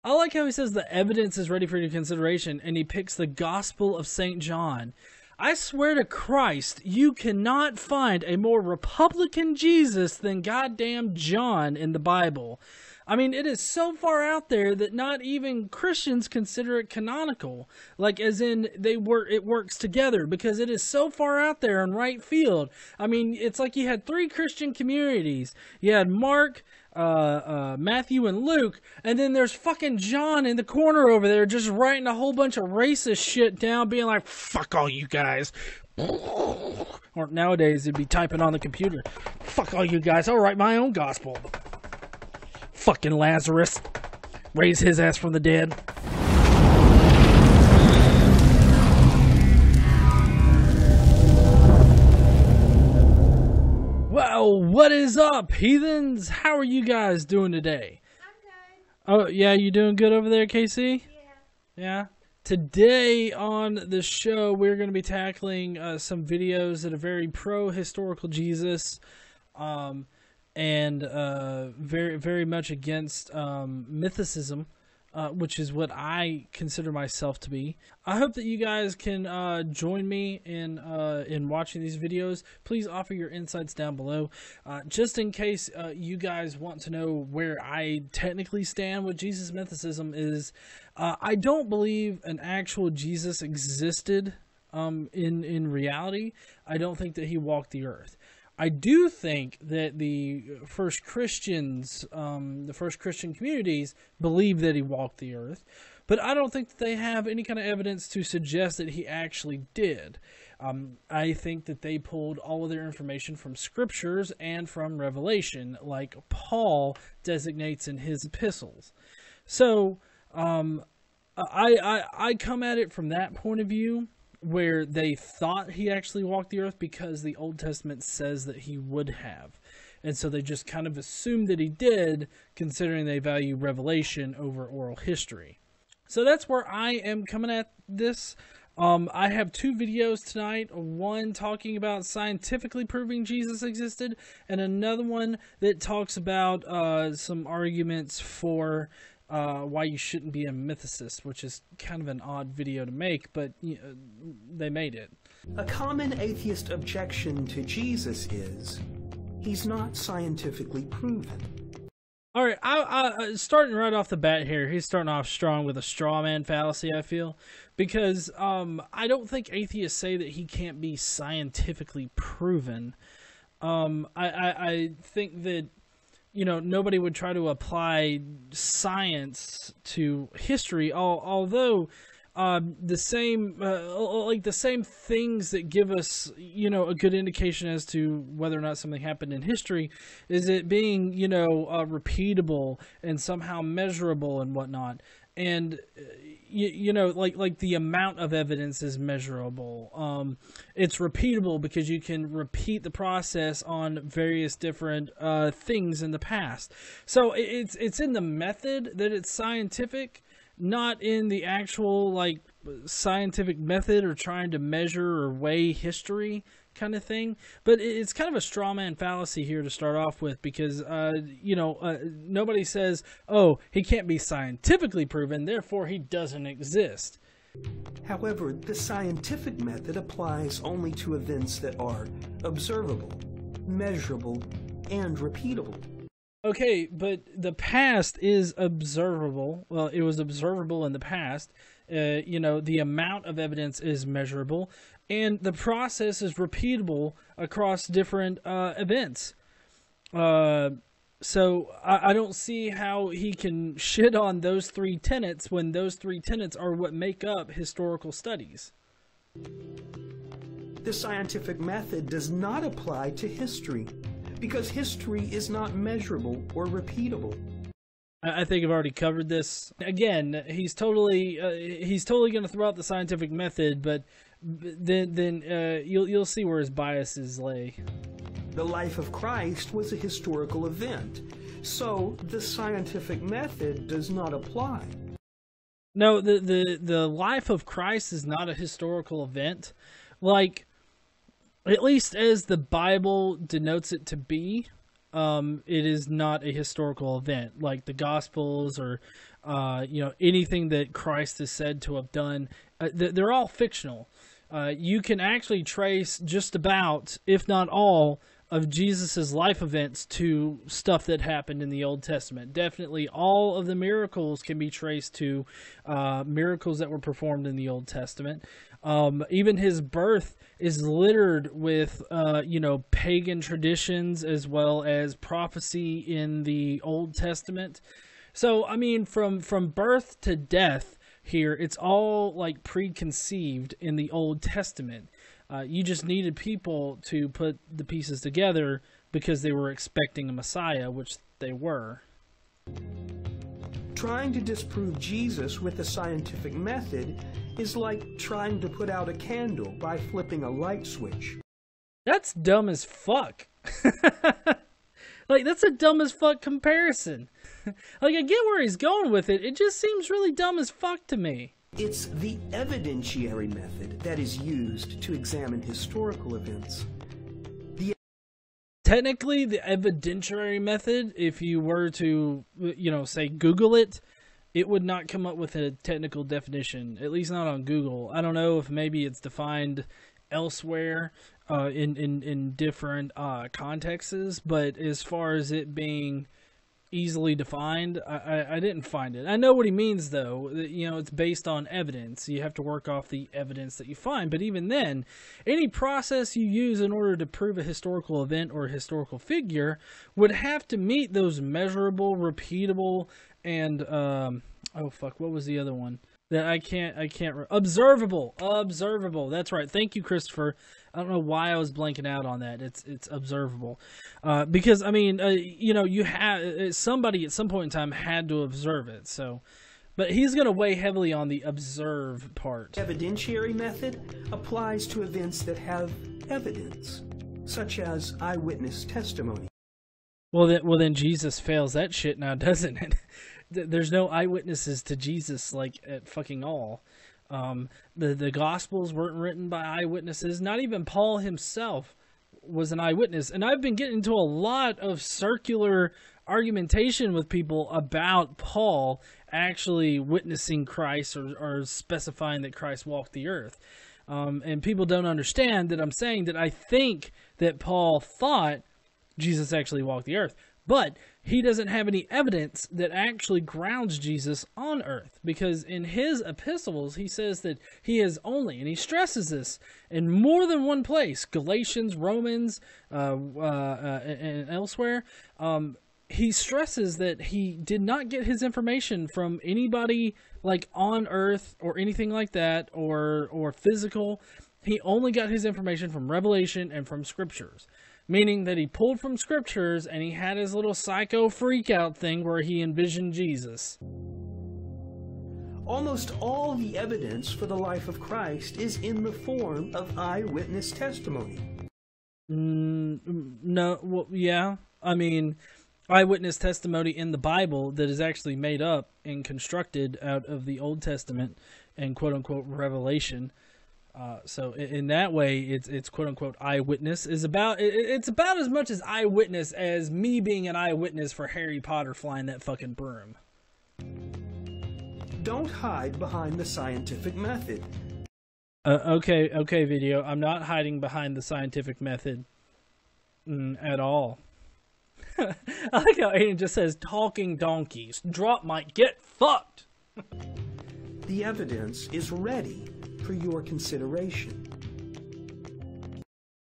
I like how he says the evidence is ready for your consideration, and he picks the Gospel of St. John. I swear to Christ, you cannot find a more Republican Jesus than goddamn John in the Bible. I mean, it is so far out there that not even Christians consider it canonical. Like, as in, it works together, because it is so far out there in right field. I mean, it's like you had 3 Christian communities. You had Mark, Matthew, and Luke, and then there's fucking John in the corner over there just writing a whole bunch of racist shit down, being like, fuck all you guys. Or nowadays, it'd be typing on the computer. Fuck all you guys, I'll write my own gospel. Fucking Lazarus. Raise his ass from the dead. Well, what is up, heathens? How are you guys doing today? I'm good. Oh, yeah, you doing good over there, KC? Yeah. Today on the show, we're going to be tackling some videos that are very pro-historical Jesus, and very, very much against mythicism, which is what I consider myself to be. I hope that you guys can join me in watching these videos. Please offer your insights down below. Just in case you guys want to know where I technically stand with Jesus mythicism is, I don't believe an actual Jesus existed in reality. I don't think that he walked the earth. I do think that the first Christians, the first Christian communities, believe that he walked the earth, but I don't think that they have any kind of evidence to suggest that he actually did. I think that they pulled all of their information from scriptures and from Revelation, like Paul designates in his epistles. So, I come at it from that point of view, where they thought he actually walked the earth because the Old Testament says that he would have. And so they just kind of assumed that he did, considering they value revelation over oral history. So that's where I am coming at this. I have 2 videos tonight, one talking about scientifically proving Jesus existed, and another one that talks about some arguments for why you shouldn't be a mythicist, which is kind of an odd video to make, but they made it. A common atheist objection to Jesus is, he's not scientifically proven. Alright, I starting right off the bat here, he's starting off strong with a Strawman Fallacy, I feel, because I don't think atheists say that he can't be scientifically proven. I think that, you know, nobody would try to apply science to history, although the same things that give us, you know, a good indication as to whether or not something happened in history is it being, you know, repeatable and somehow measurable and whatnot. And you know, like the amount of evidence is measurable. It's repeatable because you can repeat the process on various different things in the past. So it's in the method that it's scientific, not in the actual like scientific method or trying to measure or weigh history kind of thing. But it's kind of a strawman fallacy here to start off with, because you know, nobody says, oh, he can't be scientifically proven, therefore he doesn't exist. However, the scientific method applies only to events that are observable, measurable, and repeatable. Okay, but the past is observable. Well, it was observable in the past. You know, the amount of evidence is measurable, and the process is repeatable across different events. So I don't see how he can shit on those 3 tenets when those 3 tenets are what make up historical studies. The scientific method does not apply to history, because history is not measurable or repeatable. I think I've already covered this. Again, he's totally going to throw out the scientific method, but then you'll see where his biases lay. The life of Christ was a historical event, so the scientific method does not apply. No, the life of Christ is not a historical event. Like, at least as the Bible denotes it to be, it is not a historical event like the Gospels or anything that Christ is said to have done. They're all fictional. You can actually trace just about, if not all, of Jesus's life events to stuff that happened in the Old Testament. Definitely all of the miracles can be traced to miracles that were performed in the Old Testament. Even his birth is littered with, pagan traditions as well as prophecy in the Old Testament. So, I mean, from birth to death here, it's all like preconceived in the Old Testament. You just needed people to put the pieces together because they were expecting a Messiah, which they were. Trying to disprove Jesus with the scientific method is like trying to put out a candle by flipping a light switch. That's dumb as fuck. Like, that's a dumb as fuck comparison. Like, I get where he's going with it. It just seems really dumb as fuck to me. It's the evidentiary method that is used to examine historical events. Technically, the evidentiary method, if you were to, say Google it, it would not come up with a technical definition, at least not on Google. I don't know if maybe it's defined elsewhere in different contexts, but as far as it being easily defined, I didn't find it. I know what he means, though. It's based on evidence. You have to work off the evidence that you find. But even then, any process you use in order to prove a historical event or a historical figure would have to meet those measurable, repeatable, and what was the other one? That I can't observable. That's right. Thank you, Christopher. I don't know why I was blanking out on that. It's observable. Because I mean, you have somebody at some point in time had to observe it. So, but he's going to weigh heavily on the observe part. Evidentiary method applies to events that have evidence, such as eyewitness testimony. Well then Jesus fails that shit now, doesn't it? There's no eyewitnesses to Jesus, like, at fucking all. The Gospels weren't written by eyewitnesses. Not even Paul himself was an eyewitness. And I've been getting into a lot of circular argumentation with people about Paul actually witnessing Christ or specifying that Christ walked the earth. And people don't understand that I'm saying that I think that Paul thought Jesus actually walked the earth. But he doesn't have any evidence that actually grounds Jesus on earth, because in his epistles, he says that he is only, and he stresses this in more than one place, Galatians, Romans, and elsewhere, he stresses that he did not get his information from anybody like on earth or anything like that, or physical. He only got his information from Revelation and from scriptures. Meaning that he pulled from scriptures and he had his little psycho freak out thing where he envisioned Jesus. Almost all the evidence for the life of Christ is in the form of eyewitness testimony. No, well, yeah. I mean, eyewitness testimony in the Bible that is actually made up and constructed out of the Old Testament and quote-unquote Revelation. So in that way, it's quote unquote eyewitness it's about as much as eyewitness as me being an eyewitness for Harry Potter flying that fucking broom. Don't hide behind the scientific method. Okay, video. I'm not hiding behind the scientific method at all. I like how Aiden just says talking donkeys. Drop mic, get fucked. The evidence is ready for your consideration.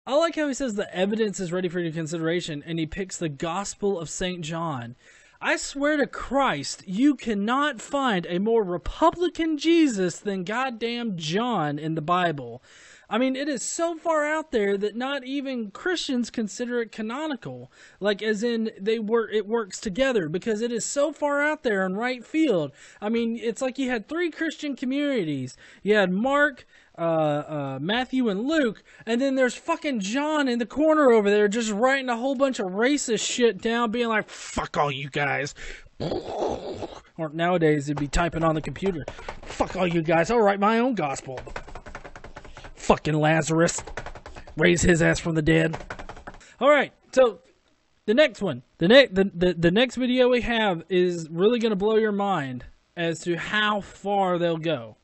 I like how he says the evidence is ready for your consideration, and he picks the Gospel of St. John. I swear to Christ, you cannot find a more Republican Jesus than goddamn John in the Bible. I mean, it is so far out there that not even Christians consider it canonical. Like, as in, it works together, because it is so far out there in right field. I mean, it's like you had 3 Christian communities. You had Mark, Matthew, and Luke, and then there's fucking John in the corner over there just writing a whole bunch of racist shit down, being like, fuck all you guys. Or nowadays, it'd be typing on the computer. Fuck all you guys, I'll write my own gospel. Fucking Lazarus. Raise his ass from the dead. Alright, so the next one. The next video we have is really going to blow your mind. as to how far they'll go.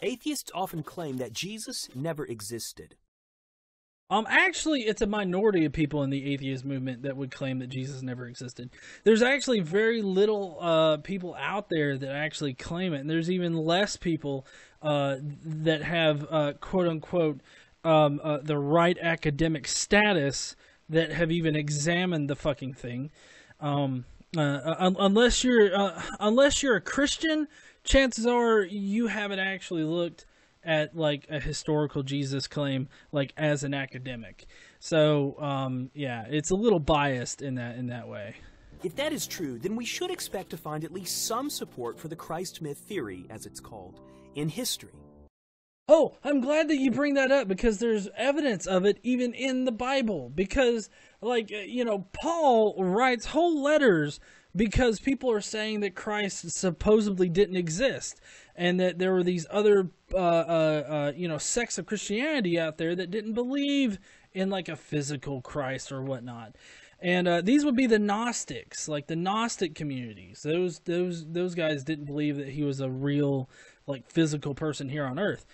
Atheists often claim that Jesus never existed. Actually, it's a minority of people in the atheist movement that would claim that Jesus never existed. There's actually very little people out there that actually claim it, and there's even less people that have quote-unquote the right academic status that have even examined the fucking thing. Unless you're a Christian, chances are you haven't actually looked at like a historical Jesus claim like as an academic. So yeah, it's a little biased in that way. If that is true, then we should expect to find at least some support for the Christ myth theory, as it's called, in history. Oh, I'm glad that you bring that up, because there's evidence of it even in the Bible. Because, like, you know, Paul writes whole letters because people are saying that Christ supposedly didn't exist, and that there were these other, you know, sects of Christianity out there that didn't believe in, like, a physical Christ or whatnot. And these would be the Gnostics, like the Gnostic communities. Those guys didn't believe that he was a real, like, physical person here on Earth.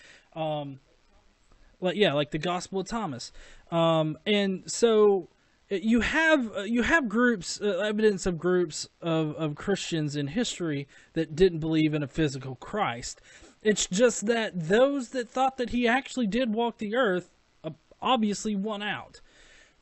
Like the Gospel of Thomas. And so you have groups, evidence of groups of Christians in history that didn't believe in a physical Christ. It's just that those that thought that he actually did walk the earth obviously won out.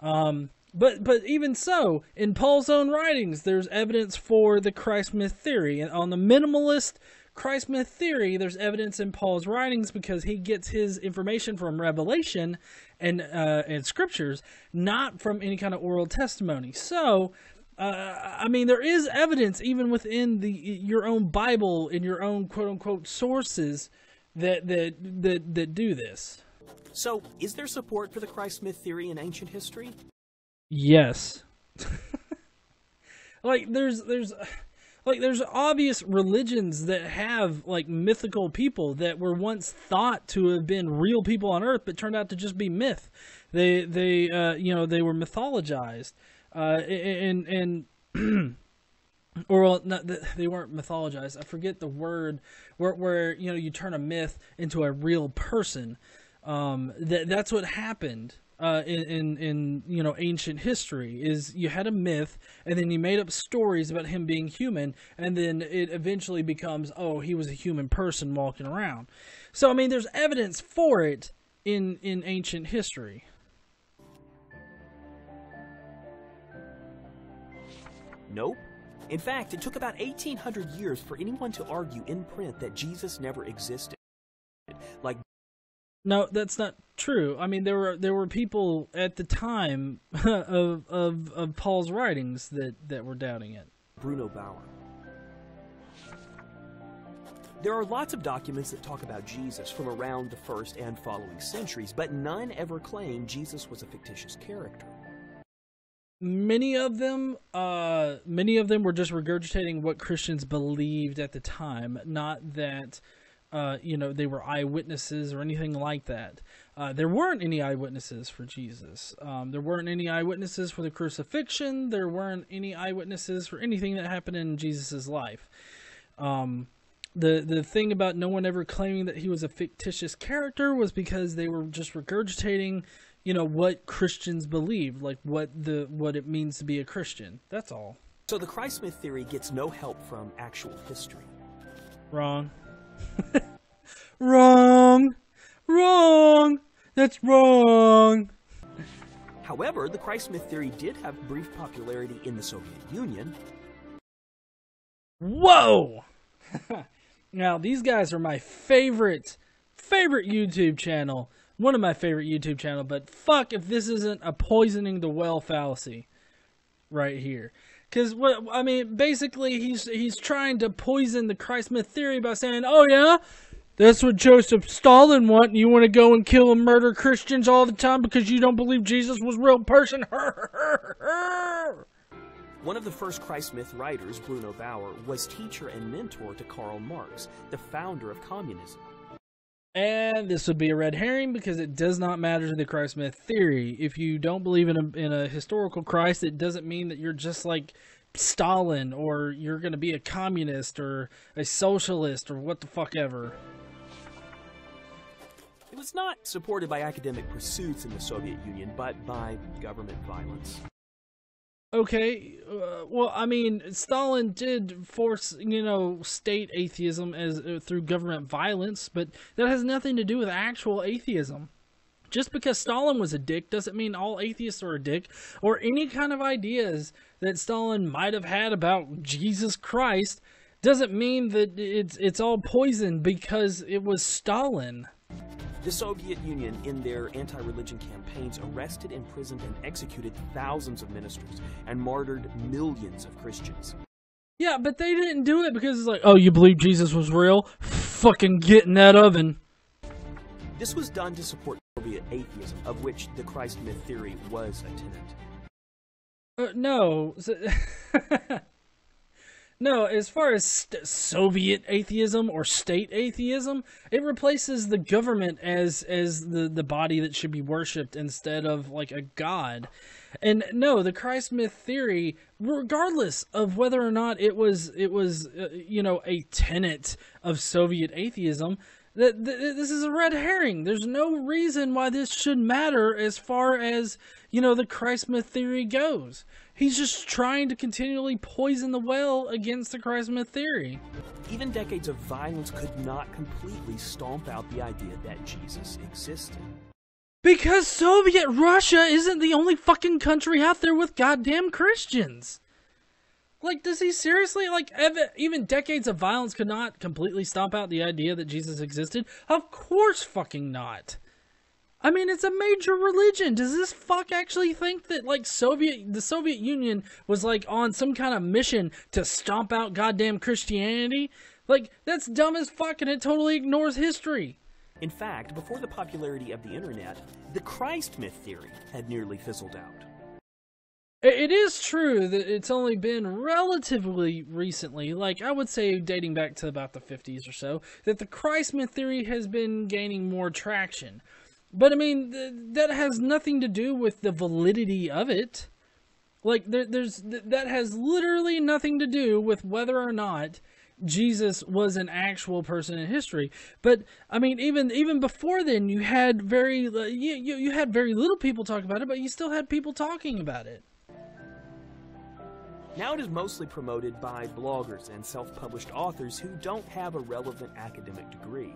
But even so, in Paul's own writings, there's evidence for the Christ myth theory. And on the minimalist Christ myth theory, there's evidence in Paul's writings because he gets his information from Revelation and scriptures, not from any kind of oral testimony. So, I mean, there is evidence even within your own Bible and your own quote unquote sources that do this. So, is there support for the Christ myth theory in ancient history? Yes. Like there's obvious religions that have like mythical people that were once thought to have been real people on Earth, but turned out to just be myth. They you know, they were mythologized, or not, they weren't mythologized. I forget the word where you know, you turn a myth into a real person. That's what happened. In you know, ancient history, is you had a myth and then you made up stories about him being human, and then it eventually becomes, oh, he was a human person walking around. So I mean, there's evidence for it in ancient history. Nope. In fact, it took about 1800 years for anyone to argue in print that Jesus never existed. Like, no, that's not true. I mean, there were people at the time of Paul's writings that were doubting it. Bruno Bauer. There are lots of documents that talk about Jesus from around the first and following centuries, but none ever claim Jesus was a fictitious character. Many of them were just regurgitating what Christians believed at the time, not that you know, they were eyewitnesses or anything like that. There weren't any eyewitnesses for Jesus. There weren't any eyewitnesses for the crucifixion. There weren't any eyewitnesses for anything that happened in Jesus's life. The thing about no one ever claiming that he was a fictitious character was because they were just regurgitating, you know, what Christians believed, like what it means to be a Christian. That's all. So the Christ myth theory gets no help from actual history. Wrong. Wrong. That's wrong. However, the Christ myth theory did have brief popularity in the Soviet Union. Whoa! Now, these guys are my favorite YouTube channel. One of my favorite YouTube channel, but fuck if this isn't a poisoning the well fallacy right here. Because, I mean, basically, he's trying to poison the Christ myth theory by saying, oh yeah, that's what Joseph Stalin want. You want to go and kill and murder Christians all the time because you don't believe Jesus was a real person. One of the first Christ myth writers, Bruno Bauer, was teacher and mentor to Karl Marx, the founder of communism. And this would be a red herring because it does not matter to the Christ myth theory. If you don't believe in a historical Christ, it doesn't mean that you're just like Stalin, or you're going to be a communist or a socialist or what the fuck ever. It was not supported by academic pursuits in the Soviet Union, but by government violence. Okay, well, I mean, Stalin did force, you know, state atheism as through government violence, but that has nothing to do with actual atheism. Just because Stalin was a dick doesn't mean all atheists are a dick, or any kind of ideas that Stalin might have had about Jesus Christ doesn't mean that it's all poison because it was Stalin. The Soviet Union, in their anti-religion campaigns, arrested, imprisoned, and executed thousands of ministers and martyred millions of Christians. Yeah, but they didn't do it because it's like, oh, you believe Jesus was real? Fucking get in that oven. This was done to support Soviet atheism, of which the Christ myth theory was a tenet. No. No, as far as Soviet atheism or state atheism, it replaces the government as the body that should be worshipped instead of like a god. And no, the Christ myth theory, regardless of whether or not it was you know, a tenet of Soviet atheism, this is a red herring. There's no reason why this should matter as far as, you know, the Christ myth theory goes. He's just trying to continually poison the well against the Christ myth theory. Even decades of violence could not completely stomp out the idea that Jesus existed. Because Soviet Russia isn't the only fucking country out there with goddamn Christians. Like, does he seriously, like, even decades of violence could not completely stomp out the idea that Jesus existed? Of course fucking not. I mean, it's a major religion. Does this fuck actually think that, like, the Soviet Union was, like, on some kind of mission to stomp out goddamn Christianity? Like, that's dumb as fuck, and it totally ignores history. In fact, before the popularity of the internet, the Christ myth theory had nearly fizzled out. It is true that it's only been relatively recently, like I would say dating back to about the 50s or so, that the Christ myth theory has been gaining more traction. But I mean, that has nothing to do with the validity of it. Like, that has literally nothing to do with whether or not Jesus was an actual person in history. But I mean, even before then, you had you had very little people talk about it, but you still had people talking about it. Now it is mostly promoted by bloggers and self-published authors who don't have a relevant academic degree.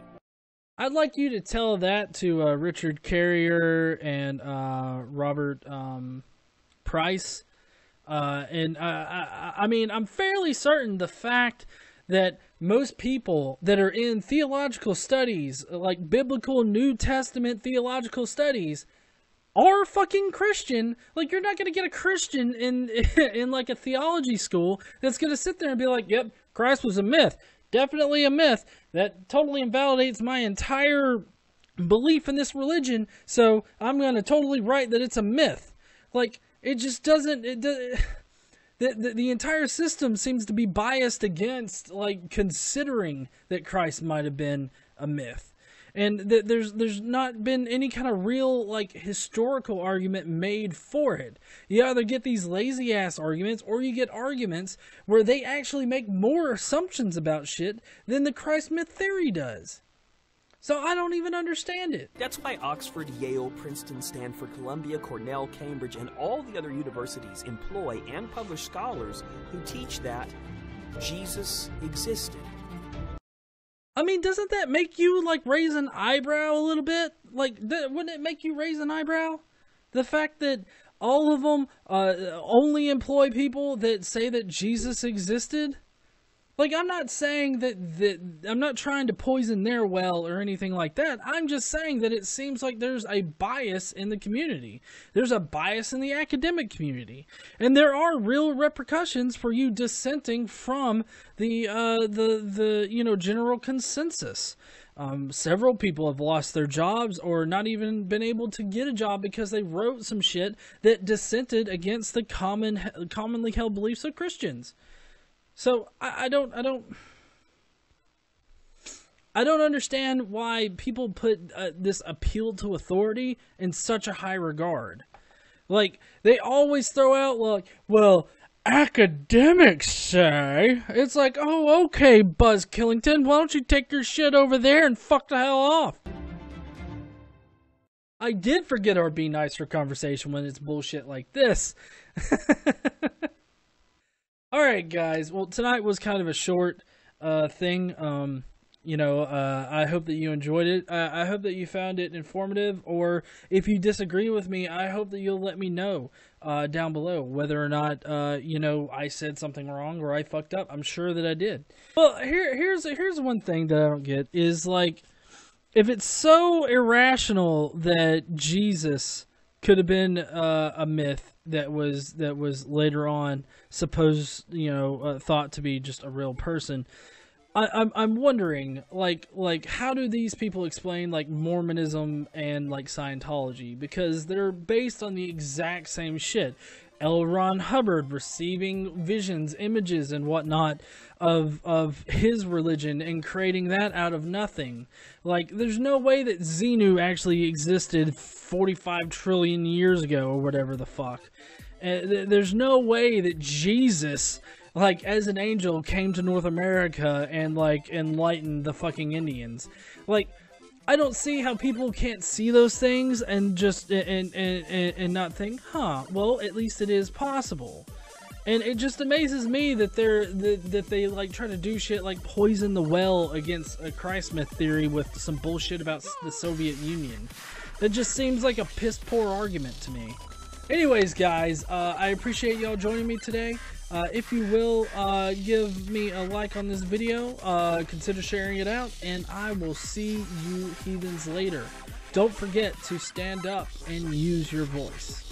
I'd like you to tell that to Richard Carrier and Robert Price. I mean, I'm fairly certain the fact that most people that are in theological studies, like biblical New Testament theological studies, are fucking Christian. Like, you're not going to get a Christian in like a theology school that's going to sit there and be like, yep, Christ was a myth. Definitely a myth. That totally invalidates my entire belief in this religion, so I'm going to totally write that it's a myth. Like, it just doesn't... The entire system seems to be biased against, like, considering that Christ might have been a myth. And there's not been any kind of real, like, historical argument made for it. You either get these lazy-ass arguments, or you get arguments where they actually make more assumptions about shit than the Christ myth theory does. So I don't even understand it. That's why Oxford, Yale, Princeton, Stanford, Columbia, Cornell, Cambridge, and all the other universities employ and publish scholars who teach that Jesus existed. I mean, doesn't that make you, like, raise an eyebrow a little bit? Like, wouldn't it make you raise an eyebrow? The fact that all of them only employ people that say that Jesus existed? Like, I'm not saying that I'm not trying to poison their well or anything like that. I'm just saying that it seems like there's a bias in the community. There's a bias in the academic community. And there are real repercussions for you dissenting from the you know, general consensus. Several people have lost their jobs or not even been able to get a job because they wrote some shit that dissented against the commonly held beliefs of Christians. So I don't understand why people put this appeal to authority in such a high regard. Like, they always throw out, like, well, academics say. It's like, oh, okay, Buzz Killington, why don't you take your shit over there and fuck the hell off? I did forget our be nice for conversation when it's bullshit like this. Alright, guys. Well, tonight was kind of a short thing. I hope that you enjoyed it. I hope that you found it informative, or if you disagree with me, I hope that you'll let me know down below whether or not, I said something wrong or I fucked up. I'm sure that I did. Well, here's one thing that I don't get is, like, if it's so irrational that Jesus could have been a myth that was later on thought to be just a real person, I'm wondering, like how do these people explain, like, Mormonism and, like, Scientology? Because they're based on the exact same shit. L. Ron Hubbard receiving visions, images, and whatnot of his religion and creating that out of nothing. Like, there's no way that Xenu actually existed 45 trillion years ago or whatever the fuck. There's no way that Jesus, like, as an angel, came to North America and, like, enlightened the fucking Indians. Like, I don't see how people can't see those things and just and not think, huh, well, at least it is possible. And it just amazes me that they like try to do shit like poison the well against a Christ myth theory with some bullshit about the Soviet Union. That just seems like a piss poor argument to me. Anyways, guys, I appreciate y'all joining me today. If you will, give me a like on this video, consider sharing it out, and I will see you heathens later. Don't forget to stand up and use your voice.